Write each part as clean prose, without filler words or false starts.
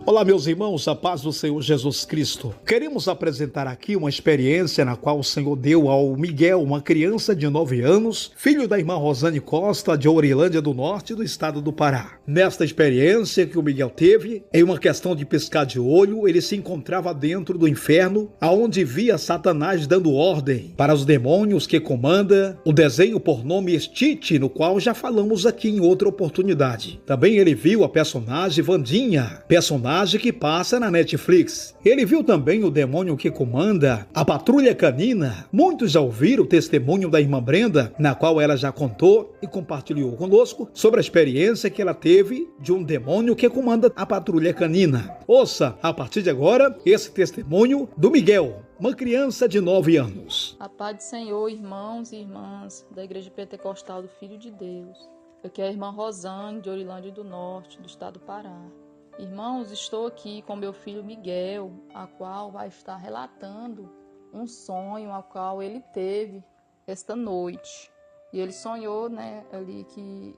Olá, meus irmãos, a paz do Senhor Jesus Cristo. Queremos apresentar aqui uma experiência na qual o Senhor deu ao Miguel, uma criança de 9 anos, filho da irmã Rosane Costa, de Ourilândia do Norte, do estado do Pará. Nesta experiência que o Miguel teve, em uma questão de piscar de olho, ele se encontrava dentro do inferno, aonde via Satanás dando ordem para os demônios que comanda, o desenho por nome Stitch, no qual já falamos aqui em outra oportunidade. Também ele viu a personagem Wandinha, personagem que passa na Netflix. Ele viu também o demônio que comanda a Patrulha Canina. Muitos já ouviram o testemunho da irmã Brenda, na qual ela já contou e compartilhou conosco sobre a experiência que ela teve de um demônio que comanda a Patrulha Canina. Ouça, a partir de agora, esse testemunho do Miguel, uma criança de 9 anos. A paz do Senhor, irmãos e irmãs da Igreja Pentecostal do Filho de Deus. Aqui é a irmã Rosane, de Ourilândia do Norte, do estado do Pará. Irmãos, estou aqui com meu filho Miguel, a qual vai estar relatando um sonho ao qual ele teve esta noite. E ele sonhou, ali que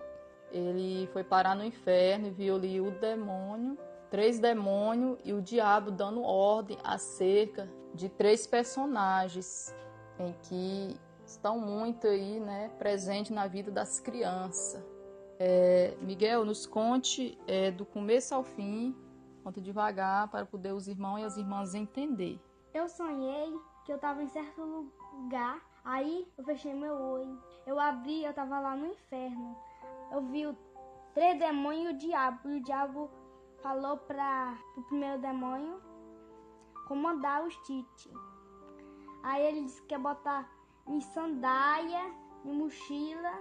ele foi parar no inferno e viu ali o demônio, 3 demônios e o diabo dando ordem acerca de 3 personagens em que estão muito aí, presentes na vida das crianças. Miguel, nos conte do começo ao fim, conta devagar para poder os irmãos e as irmãs entender. Eu sonhei que eu estava em certo lugar, aí eu fechei meu olho, eu abri, eu estava lá no inferno. Eu vi 3 demônios e o diabo falou para o primeiro demônio comandar o Stitch. Aí ele disse que ia botar em sandália, em mochila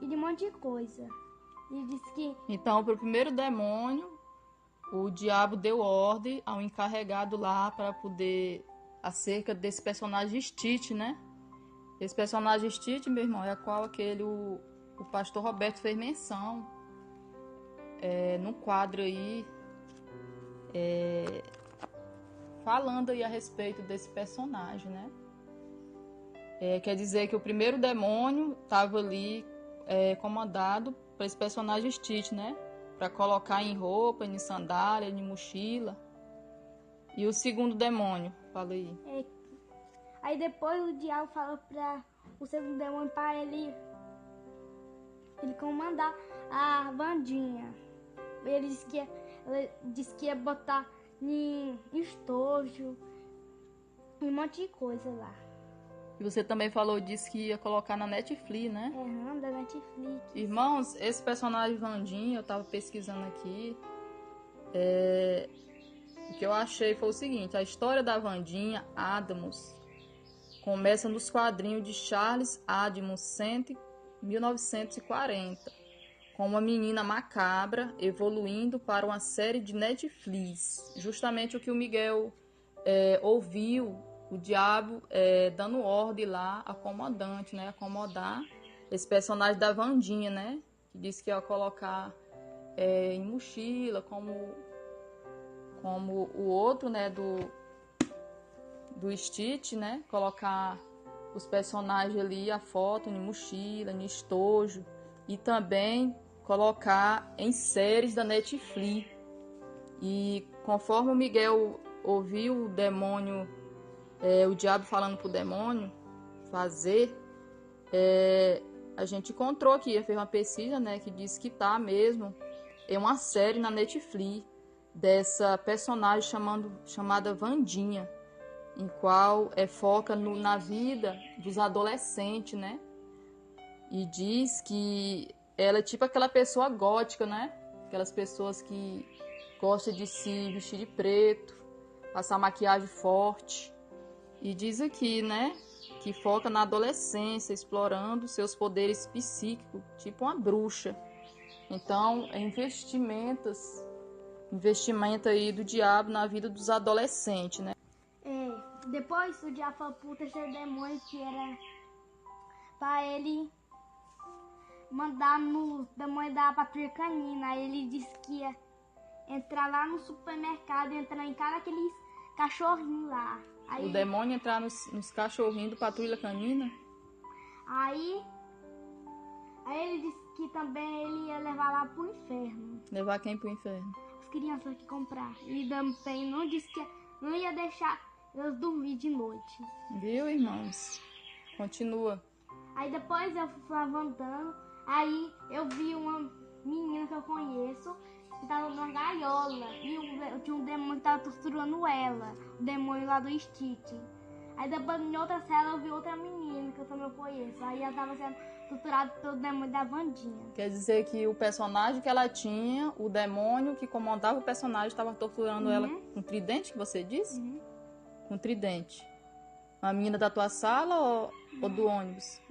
e de um monte de coisa. Ele disse que... Então, para o primeiro demônio, o diabo deu ordem ao encarregado lá para poder, acerca desse personagem Stitch, Esse personagem Stitch, meu irmão, é a qual o pastor Roberto fez menção no quadro aí, falando aí a respeito desse personagem, Quer dizer que o primeiro demônio estava ali comandado por esse personagem Stitch, para colocar em roupa, em sandália, em mochila. E o segundo demônio, fala aí. Aí depois o diabo falou para o segundo demônio para ele comandar a Wandinha. Ele disse que ia botar em estojo, um monte de coisa lá. E você também disse que ia colocar na Netflix, Da Netflix. Irmãos, esse personagem Wandinha, eu estava pesquisando aqui, o que eu achei foi o seguinte: a história da Wandinha Adams começa nos quadrinhos de Charles Addams, 1940, com uma menina macabra evoluindo para uma série de Netflix. Justamente o que o Miguel ouviu, o diabo dando ordem lá a comandante, acomodar esse personagem da Wandinha, que disse que ia colocar em mochila, como o outro, do Stitch, colocar os personagens ali, a foto em mochila, em estojo, e também colocar em séries da Netflix. E conforme o Miguel ouviu o demônio, o diabo falando pro demônio fazer, a gente encontrou aqui, fez uma pesquisa, que diz que tá mesmo em uma série na Netflix dessa personagem chamada Wandinha, em qual foca na vida dos adolescentes, E diz que ela é tipo aquela pessoa gótica, Aquelas pessoas que gostam de se vestir de preto, passar maquiagem forte. E diz aqui, que foca na adolescência, explorando seus poderes psíquicos, tipo uma bruxa. Então, investimento aí do diabo na vida dos adolescentes, Depois o diabo falou pro terceiro demônio que era para ele mandar no demônio da Patrulha Canina. Aí ele disse que ia entrar lá no supermercado, entrar em cada aqueles cachorrinhos lá. Aí, o demônio entrar nos cachorrinhos do Patrulha Canina? Aí ele disse que também ele ia levar lá pro inferno. Levar quem pro inferno? Os crianças aqui comprar. E também não disse que não ia deixar eles dormir de noite. Viu, irmãos? Continua. Aí depois eu fui levantando, aí eu vi uma menina que eu conheço que tava numa gaiola e tinha um demônio que tava torturando ela, o demônio lá do Stitch. Aí depois em outra cela eu vi outra menina que eu também conheço, aí ela tava sendo torturada pelo demônio da Wandinha. Quer dizer que o personagem que ela tinha, o demônio que comandava o personagem, estava torturando ela com tridente, que você disse? Com tridente. Uma menina da tua sala ou do ônibus?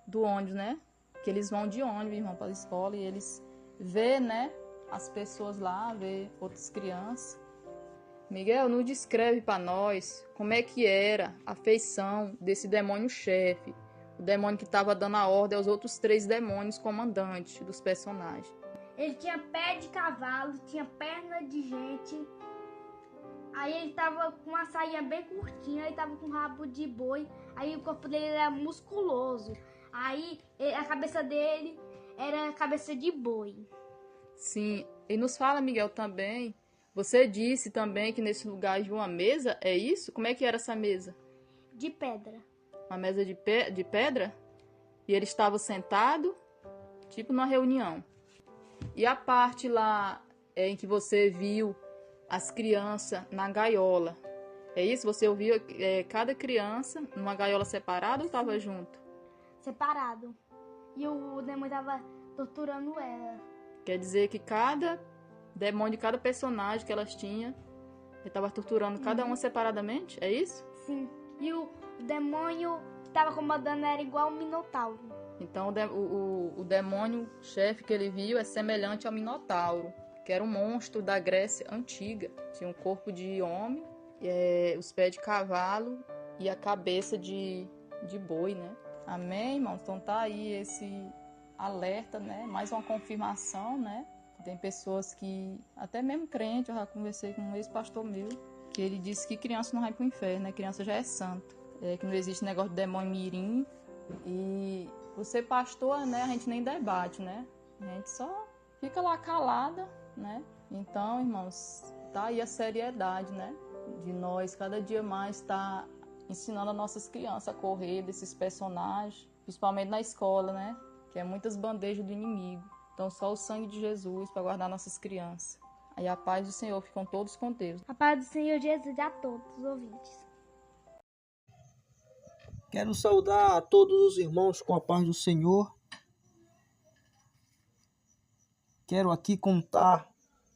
Do ônibus, né? Que eles vão de ônibus, irmão, para a escola e eles vê, né, as pessoas lá, vê outras crianças. Miguel, nos descreve para nós como é que era a feição desse demônio-chefe, o demônio que estava dando a ordem aos outros 3 demônios comandantes dos personagens. Ele tinha pé de cavalo, tinha perna de gente. Aí ele tava com uma sainha bem curtinha, ele tava com rabo de boi. Aí o corpo dele era musculoso. Aí a cabeça dele era cabeça de boi. Sim, e nos fala, Miguel, também. Você disse também que nesse lugar havia uma mesa, é isso? Como é que era essa mesa? De pedra. Uma mesa de pedra? E ele estava sentado, tipo numa reunião. E a parte lá em que você viu as crianças na gaiola, é isso? Você ouviu cada criança numa gaiola separada ou estava junto? Separado. E o demônio tava torturando ela. Quer dizer que cada demônio de cada personagem que elas tinham, ele estava torturando cada uma separadamente? É isso? Sim. E o demônio que estava comandando era igual um minotauro. Então o demônio-chefe que ele viu é semelhante ao Minotauro, que era um monstro da Grécia antiga. Tinha um corpo de homem, os pés de cavalo e a cabeça de boi, né? Amém, irmãos? Então tá aí esse alerta, né? Mais uma confirmação, né? Tem pessoas que, até mesmo crente, eu já conversei com um ex-pastor meu, que ele disse que criança não vai pro inferno, né? Criança já é santo. Que não existe negócio de demônio mirim. E por ser pastor, né? A gente nem debate, né? A gente só fica lá calada, né? Então, irmãos, tá aí a seriedade, né? De nós, cada dia mais, tá ensinando as nossas crianças a correr desses personagens, principalmente na escola, né? Que é muitas bandejas do inimigo. Então, só o sangue de Jesus para guardar nossas crianças. Aí a paz do Senhor, ficam todos com Deus. A paz do Senhor Jesus a todos os ouvintes. Quero saudar a todos os irmãos com a paz do Senhor. Quero aqui contar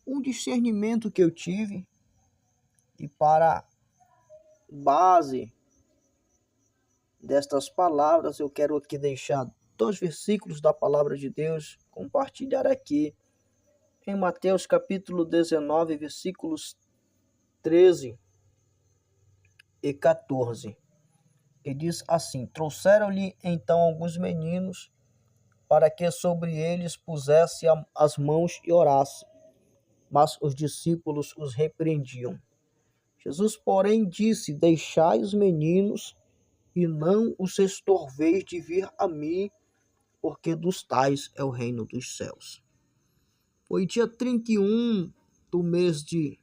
um discernimento que eu tive e para base destas palavras eu quero aqui deixar 2 versículos da palavra de Deus, compartilhar aqui em Mateus capítulo 19, versículos 13 e 14. E diz assim: trouxeram-lhe então alguns meninos para que sobre eles pusesse as mãos e orasse. Mas os discípulos os repreendiam. Jesus, porém, disse: deixai os meninos e não os extorveis de vir a mim, porque dos tais é o reino dos céus. Foi dia 31 do mês de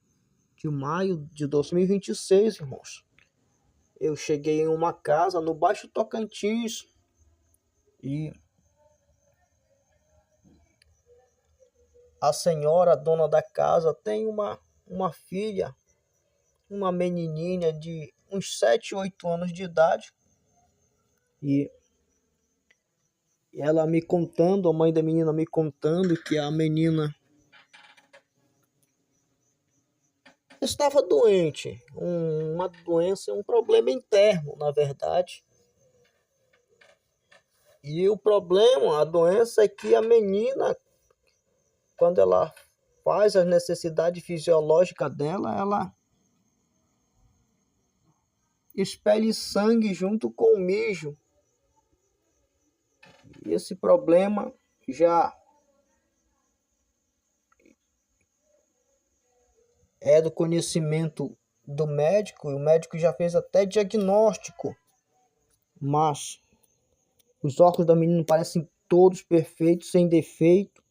maio de 2026, irmãos. Eu cheguei em uma casa no Baixo Tocantins e a senhora, dona da casa, tem uma filha, uma menininha de uns 7, 8 anos de idade. E ela me contando, a mãe da menina me contando que a menina estava doente, uma doença, um problema interno, na verdade. E o problema, a doença é que a menina, quando ela faz a necessidade fisiológica dela, ela expele sangue junto com o mijo. E esse problema já é do conhecimento do médico, e o médico já fez até diagnóstico, mas os órgãos da menina parecem todos perfeitos, sem defeito.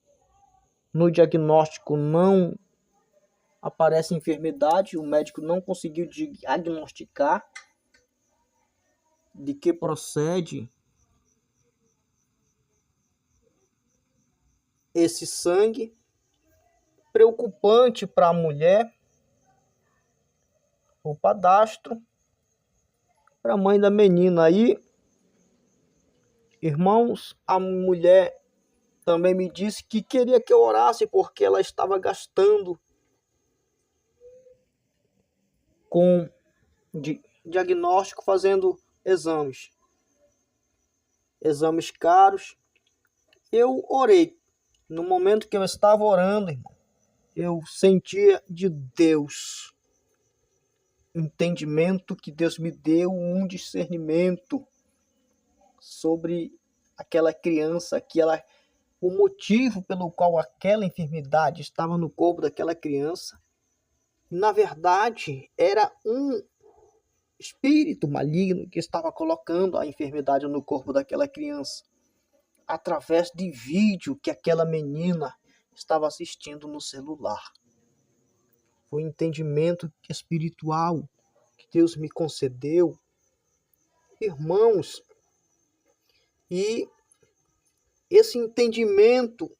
No diagnóstico não aparece enfermidade, o médico não conseguiu diagnosticar de que procede esse sangue. Preocupante para a mulher, o padastro, para a mãe da menina. Aí, irmãos, a mulher também me disse que queria que eu orasse porque ela estava gastando com diagnóstico, fazendo exames caros. Eu orei. No momento que eu estava orando, irmão, eu sentia de Deus entendimento, que Deus me deu um discernimento sobre aquela criança, o motivo pelo qual aquela enfermidade estava no corpo daquela criança. Na verdade, era um espírito maligno que estava colocando a enfermidade no corpo daquela criança, através de vídeo que aquela menina estava assistindo no celular. Foi um entendimento espiritual que Deus me concedeu, irmãos, e esse entendimento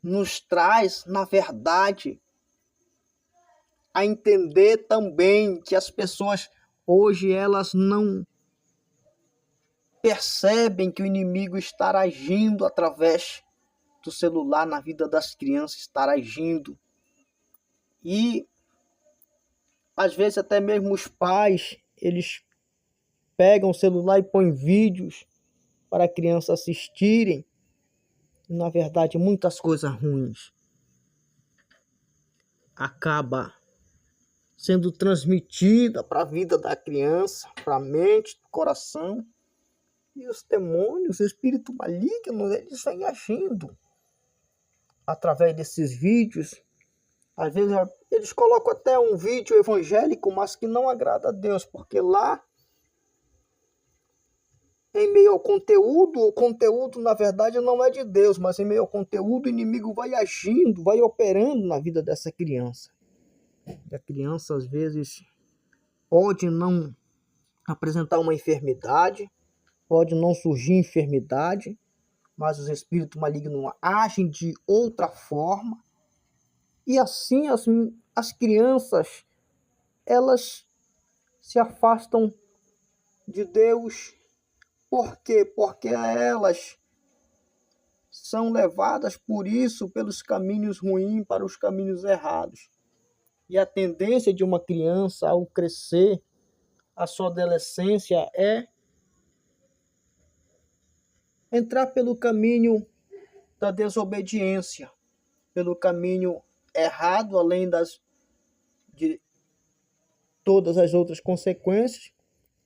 nos traz, na verdade, a entender também que as pessoas hoje elas não percebem que o inimigo está agindo através do celular na vida das crianças, está agindo. E às vezes até mesmo os pais, eles pegam o celular e põem vídeos para a criança assistirem. Na verdade, muitas coisas ruins acaba sendo transmitida para a vida da criança, para a mente, para o coração. E os demônios, o espírito maligno, eles vêm agindo através desses vídeos. Às vezes eles colocam até um vídeo evangélico, mas que não agrada a Deus, porque lá, em meio ao conteúdo, o conteúdo na verdade não é de Deus, mas em meio ao conteúdo o inimigo vai agindo, vai operando na vida dessa criança. E a criança às vezes pode não apresentar uma enfermidade, pode não surgir enfermidade, mas os espíritos malignos agem de outra forma. E assim as crianças, elas se afastam de Deus. Por quê? Porque elas são levadas por isso pelos caminhos ruins para os caminhos errados. E a tendência de uma criança ao crescer, a sua adolescência, é entrar pelo caminho da desobediência, pelo caminho errado, além de todas as outras consequências,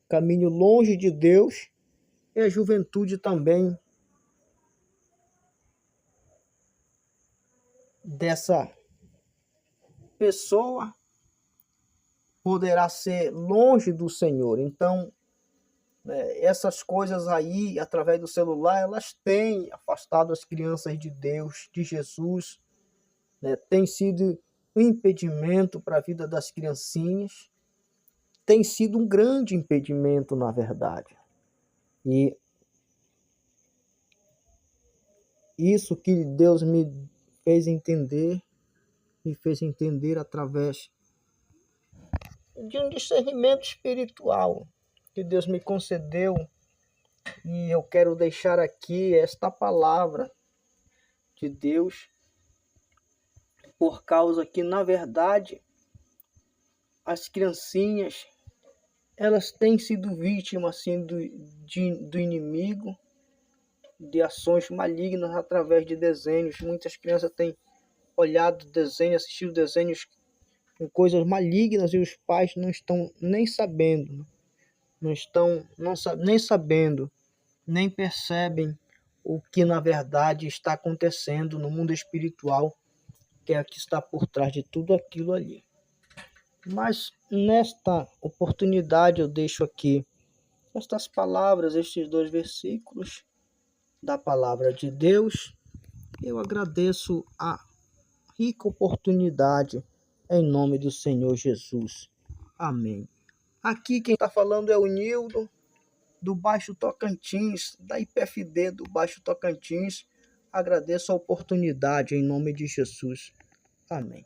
caminho longe de Deus. E a juventude também dessa pessoa poderá ser longe do Senhor. Então, essas coisas aí, através do celular, elas têm afastado as crianças de Deus, de Jesus, tem sido um impedimento para a vida das criancinhas, tem sido um grande impedimento, na verdade. E isso que Deus me fez entender através de um discernimento espiritual que Deus me concedeu. E eu quero deixar aqui esta palavra de Deus, por causa que, na verdade, as criancinhas, elas têm sido vítimas assim, do inimigo, de ações malignas através de desenhos. Muitas crianças têm olhado desenhos, assistido desenhos com coisas malignas, e os pais não estão nem sabendo, nem percebem o que na verdade está acontecendo no mundo espiritual, que é o que está por trás de tudo aquilo ali. Mas nesta oportunidade eu deixo aqui estas palavras, estes 2 versículos da palavra de Deus. Eu agradeço a rica oportunidade, em nome do Senhor Jesus. Amém. Aqui quem está falando é o Nildo, do Baixo Tocantins, da IPFD do Baixo Tocantins. Agradeço a oportunidade em nome de Jesus. Amém.